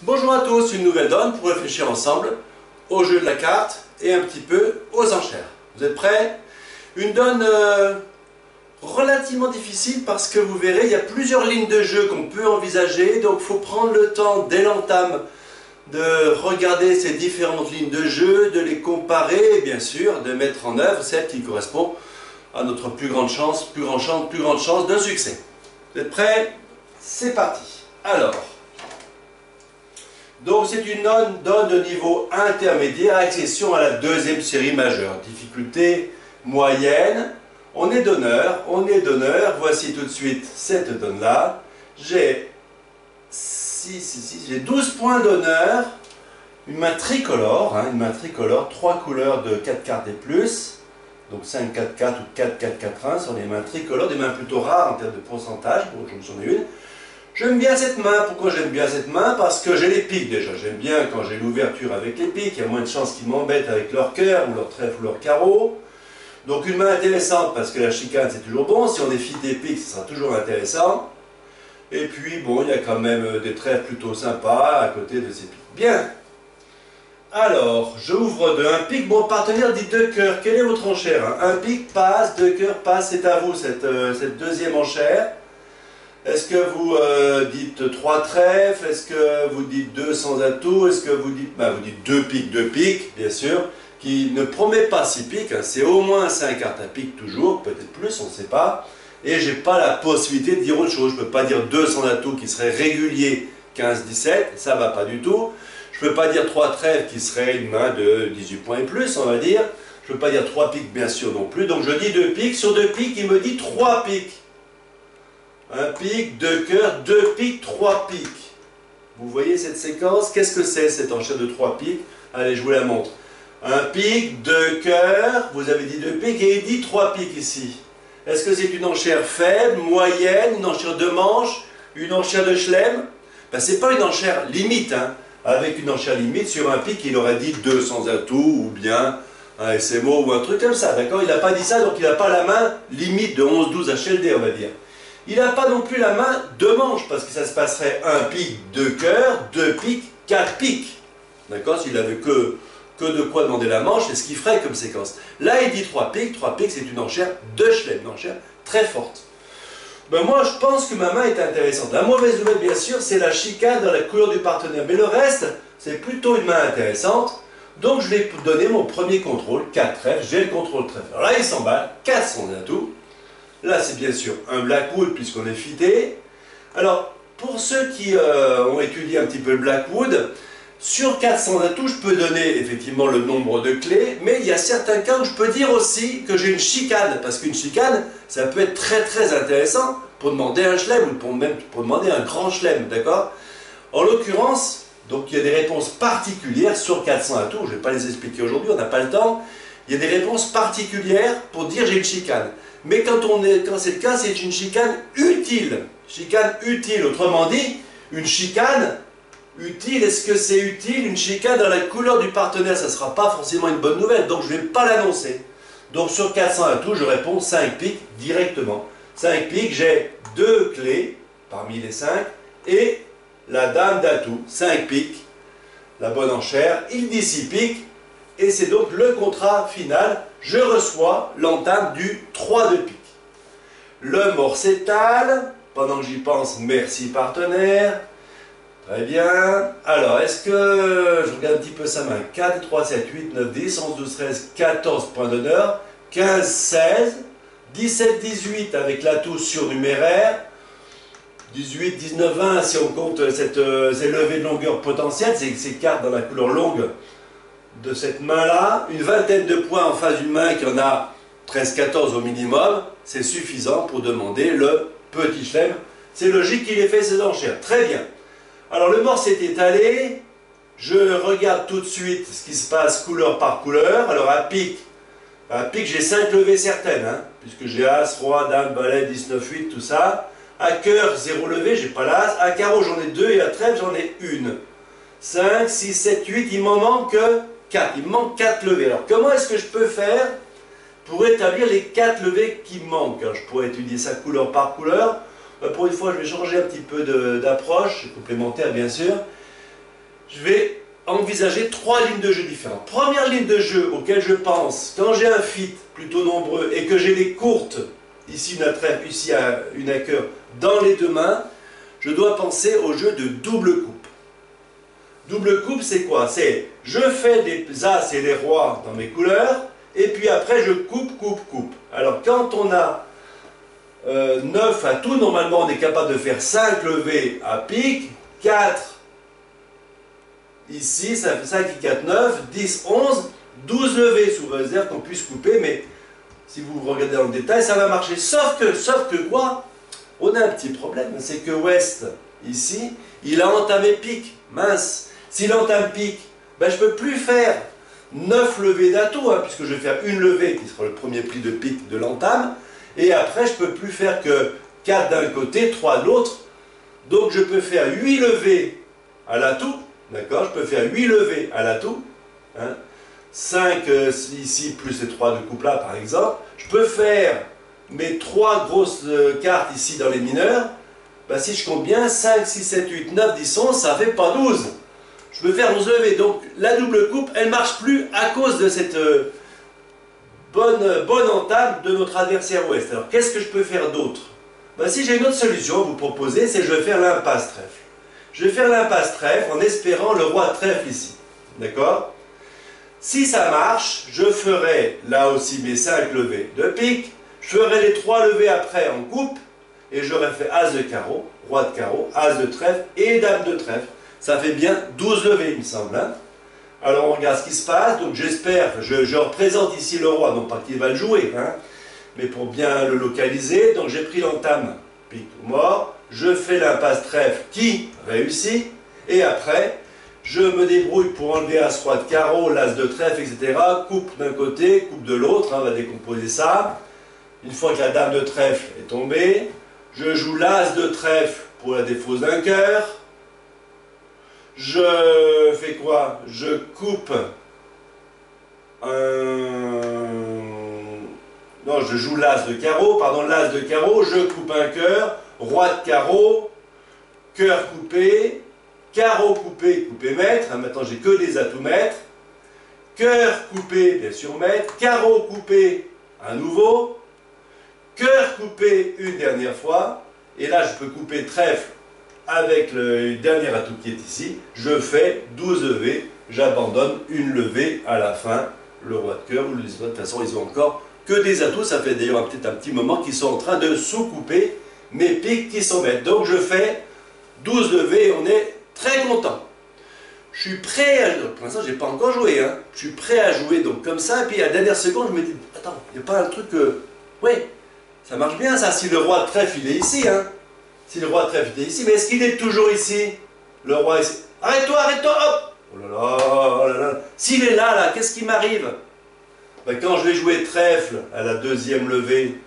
Bonjour à tous, une nouvelle donne pour réfléchir ensemble au jeu de la carte et un petit peu aux enchères. Vous êtes prêts? Une donne relativement difficile parce que vous verrez, il y a plusieurs lignes de jeu qu'on peut envisager, donc il faut prendre le temps dès l'entame de regarder ces différentes lignes de jeu, de les comparer et bien sûr de mettre en œuvre celle qui correspond à notre plus grande chance de succès. Vous êtes prêts? C'est parti. Alors, donc c'est une donne de niveau intermédiaire, accession à la deuxième série majeure. Difficulté moyenne. On est donneur. Voici tout de suite cette donne-là. J'ai 12 points d'honneur. Une main tricolore, 3 couleurs de 4 cartes et plus. Donc 5, 4, 4 ou 4, 4, 4, 1 sont les mains tricolores, des mains plutôt rares en termes de pourcentage. Bon, j'en ai une. J'aime bien cette main. Pourquoi j'aime bien cette main? Parce que j'ai les piques déjà. J'aime bien quand j'ai l'ouverture avec les piques. Il y a moins de chances qu'ils m'embêtent avec leur cœur ou leur trèfle ou leur carreau. Donc une main intéressante parce que la chicane c'est toujours bon. Si on défile des piques, ce sera toujours intéressant. Et puis bon, il y a quand même des trèfles plutôt sympas à côté de ces piques. Bien. Alors, j'ouvre de un pique. Mon partenaire dit 2 cœurs. Quelle est votre enchère? Un pique passe, 2 cœurs passe. C'est à vous cette deuxième enchère. Est-ce que vous dites 3 trèfles? Est-ce que vous dites 2 sans atout? Est-ce que vous dites, vous dites 2 piques, bien sûr, qui ne promet pas 6 piques, hein, c'est au moins 5 cartes à pique toujours, peut-être plus, on ne sait pas. Et je n'ai pas la possibilité de dire autre chose. Je ne peux pas dire 2 sans atout qui serait régulier 15-17, ça ne va pas du tout. Je ne peux pas dire 3 trèfles qui serait une main de 18 points et plus, on va dire. Je ne peux pas dire 3 piques, bien sûr, non plus. Donc je dis 2 piques. Sur 2 piques, il me dit 3 piques. Un pique, 2 cœurs, 2 piques, 3 piques. Vous voyez cette séquence? Qu'est-ce que c'est cette enchère de 3 piques? Allez, je vous la montre. Un pique, 2 cœurs, vous avez dit 2 piques et il dit 3 piques ici. Est-ce que c'est une enchère faible, moyenne, une enchère de manche, une enchère de chelem? Ce n'est pas une enchère limite, hein. Avec une enchère limite, sur un pique, il aurait dit 2 sans atout ou bien un SMO ou un truc comme ça, d'accord? Il n'a pas dit ça, donc il n'a pas la main limite de 11-12 HLD, on va dire. Il n'a pas non plus la main de manche, parce que ça se passerait un pique, 2 cœurs, 2 piques, 4 piques. D'accord? S'il n'avait que de quoi demander la manche, c'est ce qu'il ferait comme séquence. Là, il dit 3 piques c'est une enchère de chelem, une enchère très forte. Moi, je pense que ma main est intéressante. La mauvaise nouvelle, bien sûr, c'est la chicane dans la couleur du partenaire. Mais le reste, c'est plutôt une main intéressante. Donc, je vais donner mon premier contrôle, 4 trèfles. J'ai le contrôle trèfle. Alors là, il s'emballe, 4 sans atout. Là, c'est bien sûr un Blackwood puisqu'on est fité. Alors, pour ceux qui ont étudié un petit peu le Blackwood, sur 400 atouts, je peux donner effectivement le nombre de clés, mais il y a certains cas où je peux dire aussi que j'ai une chicane, parce qu'une chicane, ça peut être très très intéressant pour demander un chelem, ou même pour demander un grand chelem, d'accord? En l'occurrence, donc il y a des réponses particulières sur 400 atouts, je ne vais pas les expliquer aujourd'hui, on n'a pas le temps. Il y a des réponses particulières pour dire j'ai une chicane. Mais quand c'est le cas, c'est une chicane utile. Chicane utile, autrement dit, une chicane utile. Est-ce que c'est utile? Une chicane dans la couleur du partenaire, ça ne sera pas forcément une bonne nouvelle, donc je ne vais pas l'annoncer. Donc sur 400 atouts, je réponds 5 piques directement. 5 piques, j'ai 2 clés parmi les 5 et la dame d'atout, 5 piques, la bonne enchère, il dit 6 piques. Et c'est donc le contrat final. Je reçois l'entame du 3 de pique. Le mort s'étale. Pendant que j'y pense, merci partenaire. Très bien. Alors, est-ce que je regarde un petit peu sa main? 4, 3, 7, 8, 9, 10, 11, 12, 13, 14 points d'honneur. 15, 16, 17, 18 avec l'atout surnuméraire. 18, 19, 20 si on compte ces levées de longueur potentielle, ces cartes dans la couleur longue de cette main-là, une vingtaine de points en face d'une main qui en a 13-14 au minimum, c'est suffisant pour demander le petit chelem. C'est logique qu'il ait fait ses enchères. Très bien. Alors le mort s'est étalé, je regarde tout de suite ce qui se passe couleur par couleur. Alors à pique j'ai 5 levées certaines, hein, puisque j'ai As, Roi, Dame, Valet, 19, 8, tout ça. À cœur, 0 levé, j'ai pas l'As. À carreau, j'en ai 2 et à trèfle, j'en ai 1. 5, 6, 7, 8, il m'en manque 4. Il me manque 4 levées. Alors, comment est-ce que je peux faire pour établir les 4 levées qui me manquent? Alors, je pourrais étudier ça couleur par couleur. Pour une fois, je vais changer un petit peu d'approche, complémentaire bien sûr. je vais envisager 3 lignes de jeu différentes. Première ligne de jeu auquel je pense, quand j'ai un fit plutôt nombreux et que j'ai des courtes, ici une à trèfle, ici une à cœur, dans les deux mains, je dois penser au jeu de double coupe. Double coupe, c'est quoi? C'est je fais des as et les rois dans mes couleurs, et puis après je coupe, coupe, coupe. Alors quand on a 9 à tout, normalement on est capable de faire 5 levées à pique, 4 ici, ça fait 5 et 4, 9, 10, 11, 12 levées sous réserve qu'on puisse couper, mais si vous regardez dans le détail, ça va marcher. Sauf que quoi? On a un petit problème, c'est que Ouest, ici, il a entamé pique, mince. S'il entame pique, ben, je ne peux plus faire 9 levées d'atout, hein, puisque je vais faire une levée, qui sera le premier pli de pique de l'entame, et après je ne peux plus faire que 4 d'un côté, 3 de l'autre, donc je peux faire 8 levées à l'atout, d'accord? Je peux faire 8 levées à l'atout, hein, 5 ici, plus les 3 de coupe là, par exemple. Je peux faire mes 3 grosses cartes ici dans les mineurs, ben, si je compte bien, 5, 6, 7, 8, 9, 10, 11, ça ne fait pas 12. Je peux faire 11 levées, donc la double coupe, elle ne marche plus à cause de cette bonne entame de notre adversaire Ouest. Alors qu'est-ce que je peux faire d'autre? Ben, si j'ai une autre solution à vous proposer, c'est que je vais faire l'impasse trèfle. Je vais faire l'impasse trèfle en espérant le roi trèfle ici. D'accord? Si ça marche, je ferai là aussi mes 5 levées de pique, je ferai les 3 levées après en coupe, et j'aurai fait as de carreau, roi de carreau, as de trèfle et dame de trèfle. Ça fait bien 12 levées, il me semble. Hein. Alors on regarde ce qui se passe. Donc j'espère, je représente ici le roi, non pas qu'il va le jouer, hein, mais pour bien le localiser. Donc j'ai pris l'entame, pique mort. Je fais l'impasse trèfle qui réussit. Et après, je me débrouille pour enlever as roi de carreau, l'as de trèfle, etc. Coupe d'un côté, coupe de l'autre. Hein, on va décomposer ça. Une fois que la dame de trèfle est tombée, je joue l'as de trèfle pour la défausse d'un cœur. Je fais quoi? Je coupe non, je joue l'as de carreau, pardon, l'as de carreau, je coupe un cœur, roi de carreau, cœur coupé, carreau coupé, coupé maître, hein, maintenant j'ai que des atouts maîtres, cœur coupé, bien sûr maître, carreau coupé, à nouveau, cœur coupé une dernière fois, et là je peux couper trèfle avec le dernier atout qui est ici, je fais 12 levées, j'abandonne une levée à la fin, le roi de cœur ou les autres, de toute façon ils ont encore que des atouts, ça fait d'ailleurs peut-être un petit moment qu'ils sont en train de sous-couper mes piques qui sont bêtes. Donc je fais 12 levées et on est très content. Je suis prêt à... Pour l'instant je n'ai pas encore joué, hein. Je suis prêt à jouer donc comme ça, et puis à la dernière seconde je me dis, attends, il n'y a pas un truc que... Oui, ça marche bien ça, si le roi de trèfle il est ici, hein. Si le roi de trèfle est ici, mais est-ce qu'il est toujours ici? Le roi est ici. Arrête-toi, hop! Oh là là, oh là là. S'il est là, qu'est-ce qui m'arrive? Ben, quand je vais jouer trèfle à la deuxième levée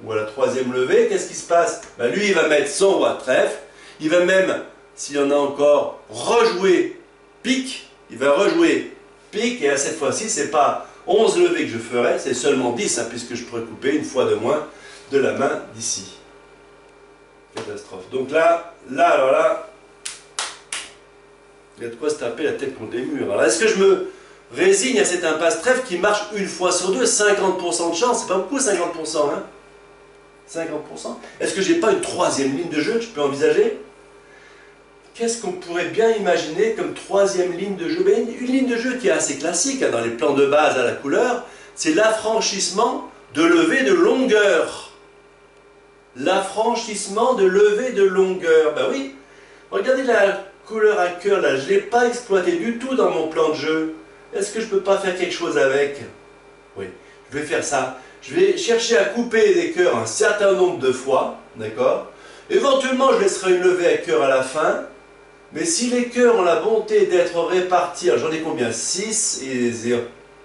ou à la troisième levée, qu'est-ce qui se passe? Ben, lui, il va mettre son roi de trèfle. Il va même, s'il y en a encore, rejouer pique. Il va rejouer pique, et à cette fois-ci, c'est pas 11 levées que je ferai, c'est seulement 10, hein, puisque je pourrais couper une fois de moins de la main d'ici. Catastrophe. Donc alors là, il y a de quoi se taper la tête contre les murs. Alors est-ce que je me résigne à cette impasse trèfle qui marche une fois sur deux, 50% de chance, c'est pas beaucoup 50%, hein? 50%. Est-ce que j'ai pas une troisième ligne de jeu que je peux envisager? Qu'est-ce qu'on pourrait bien imaginer comme troisième ligne de jeu? Ben, une ligne de jeu qui est assez classique, hein, dans les plans de base à la couleur, c'est l'affranchissement de levée de longueur. L'affranchissement de levée de longueur. Ben oui, regardez la couleur à cœur là, je ne l'ai pas exploité du tout dans mon plan de jeu. Est-ce que je ne peux pas faire quelque chose avec? Oui, je vais faire ça. Je vais chercher à couper des cœurs un certain nombre de fois, d'accord? Éventuellement, je laisserai une levée à cœur à la fin, mais si les cœurs ont la bonté d'être répartis, j'en ai combien? 6, et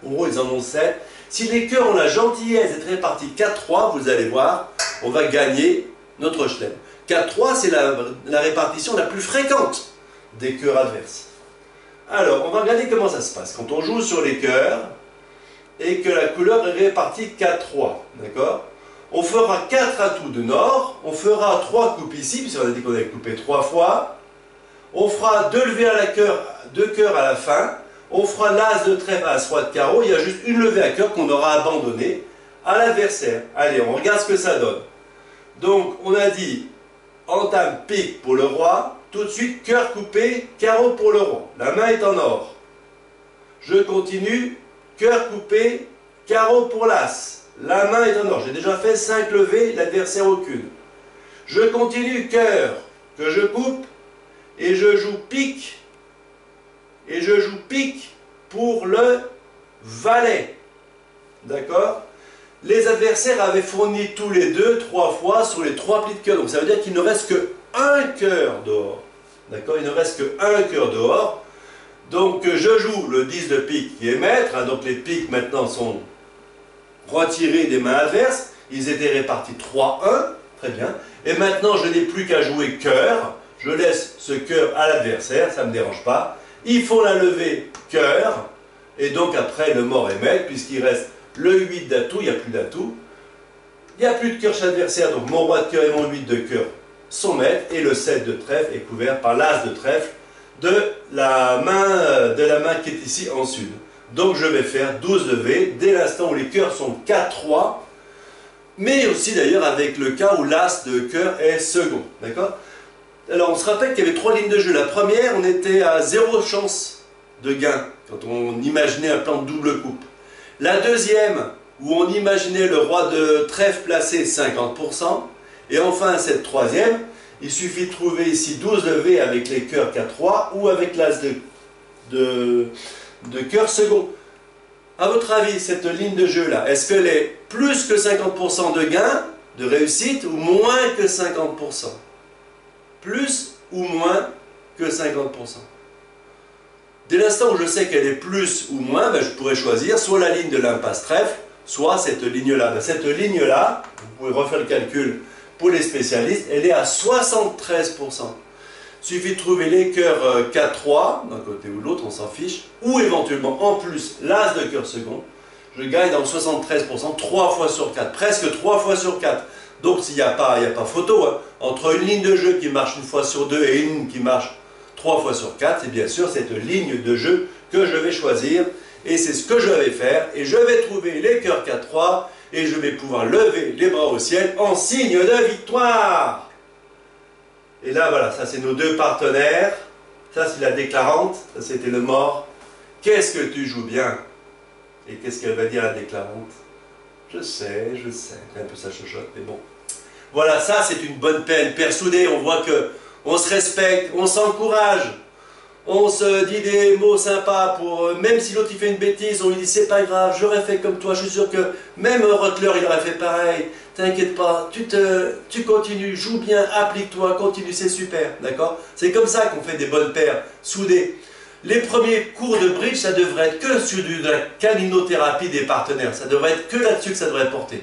en gros ils en ont 7. Si les cœurs ont la gentillesse d'être répartis 4-3, vous allez voir, on va gagner notre chelem. 4-3, c'est la répartition la plus fréquente des cœurs adverses. Alors, on va regarder comment ça se passe. Quand on joue sur les cœurs et que la couleur est répartie 4-3, d'accord? On fera 4 atouts de nord, on fera 3 coupes ici, puisqu'on a dit qu'on avait coupé 3 fois. On fera deux levées à la cœur, deux cœurs à la fin. On fera l'as de trèfle, as roi de carreau. Il y a juste une levée à cœur qu'on aura abandonnée à l'adversaire. Allez, on regarde ce que ça donne. Donc, on a dit entame, pique pour le roi. Tout de suite, cœur coupé, carreau pour le roi. La main est en or. Je continue, cœur coupé, carreau pour l'as. La main est en or. J'ai déjà fait 5 levées, l'adversaire aucune. Je continue, cœur, que je coupe, et je joue pique, pour le valet. D'accord? Les adversaires avaient fourni tous les deux 3 fois sur les 3 plis de cœur. Donc ça veut dire qu'il ne reste que un cœur dehors. D'accord? Il ne reste que un cœur dehors. Donc je joue le 10 de pique qui est maître. Hein, donc les piques maintenant sont retirés des mains adverses. Ils étaient répartis 3-1. Très bien. Et maintenant je n'ai plus qu'à jouer cœur. Je laisse ce cœur à l'adversaire. Ça ne me dérange pas. Ils font la levée cœur. Et donc après le mort est maître puisqu'il reste le 8 d'atout. Il n'y a plus d'atout. Il n'y a plus de cœur chez l'adversaire. Donc mon roi de cœur et mon 8 de cœur sont maîtres. Et le 7 de trèfle est couvert par l'as de trèfle de la main qui est ici en sud. Donc je vais faire 12 levées dès l'instant où les cœurs sont 4-3, mais aussi d'ailleurs avec le cas où l'as de cœur est second. D'accord? Alors on se rappelle qu'il y avait 3 lignes de jeu. La première, on était à 0 chance de gain quand on imaginait un plan de double coupe. La deuxième, où on imaginait le roi de trèfle placé 50%. Et enfin cette troisième, il suffit de trouver ici 12 levées avec les cœurs 4-3 ou avec l'as de cœur second. A votre avis, cette ligne de jeu là, est-ce qu'elle est plus que 50% de gain, de réussite, ou moins que 50%? Plus ou moins que 50%? Dès l'instant où je sais qu'elle est plus ou moins, ben je pourrais choisir soit la ligne de l'impasse trèfle, soit cette ligne-là. Ben cette ligne-là, vous pouvez refaire le calcul pour les spécialistes, elle est à 73%. Il suffit de trouver les cœurs 4-3, d'un côté ou de l'autre, on s'en fiche, ou éventuellement en plus l'as de cœur second. Je gagne dans le 73%, 3 fois sur 4, presque 3 fois sur 4. Donc s'il n'y a pas photo, hein, entre une ligne de jeu qui marche 1 fois sur 2 et une qui marche 3 fois sur 4, c'est bien sûr cette ligne de jeu que je vais choisir. Et c'est ce que je vais faire. Et je vais trouver les cœurs 4-3 et je vais pouvoir lever les bras au ciel en signe de victoire. Et là, voilà, ça c'est nos deux partenaires. Ça c'est la déclarante, ça c'était le mort. Qu'est-ce que tu joues bien? Et qu'est-ce qu'elle va dire la déclarante? Je sais, un peu ça chuchote, mais bon. Voilà, ça c'est une bonne paire, une paire soudée. On voit que on se respecte, on s'encourage. On se dit des mots sympas pour... Même si l'autre il fait une bêtise, on lui dit c'est pas grave, j'aurais fait comme toi, je suis sûr que même Rottler il aurait fait pareil. T'inquiète pas, tu continues, joue bien, applique-toi, continue, c'est super, d'accord? C'est comme ça qu'on fait des bonnes paires, soudées. Les premiers cours de bridge, ça devrait être que sur de la caninothérapie des partenaires, ça devrait être que là-dessus que ça devrait porter.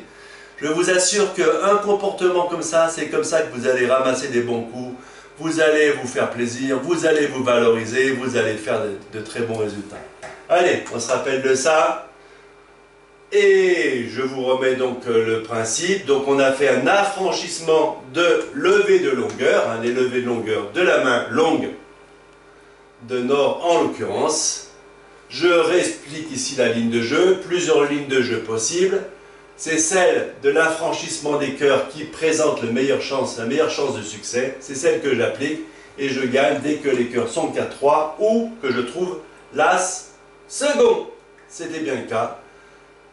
Je vous assure qu'un comportement comme ça, c'est comme ça que vous allez ramasser des bons coups. Vous allez vous faire plaisir, vous allez vous valoriser, vous allez faire de très bons résultats. Allez, on se rappelle de ça. Et je vous remets donc le principe. Donc on a fait un affranchissement de levée de longueur, hein, les levées de longueur de la main longue, de nord en l'occurrence. Je réexplique ici la ligne de jeu, plusieurs lignes de jeu possibles. C'est celle de l'affranchissement des cœurs qui présente la meilleure chance de succès. C'est celle que j'applique et je gagne dès que les cœurs sont 4-3 ou que je trouve l'as second. C'était bien le cas.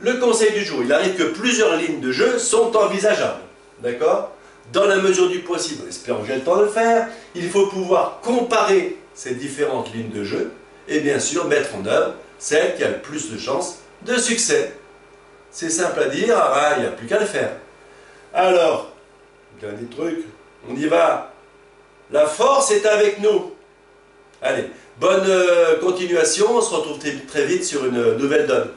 Le conseil du jour, il arrive que plusieurs lignes de jeu sont envisageables. D'accord? Dans la mesure du possible, espérons que j'ai le temps de le faire, il faut pouvoir comparer ces différentes lignes de jeu et bien sûr mettre en œuvre celle qui a le plus de chances de succès. C'est simple à dire, il n'y a plus qu'à le faire. Alors, dernier truc, on y va. La force est avec nous. Allez, bonne continuation, on se retrouve très vite sur une nouvelle donne.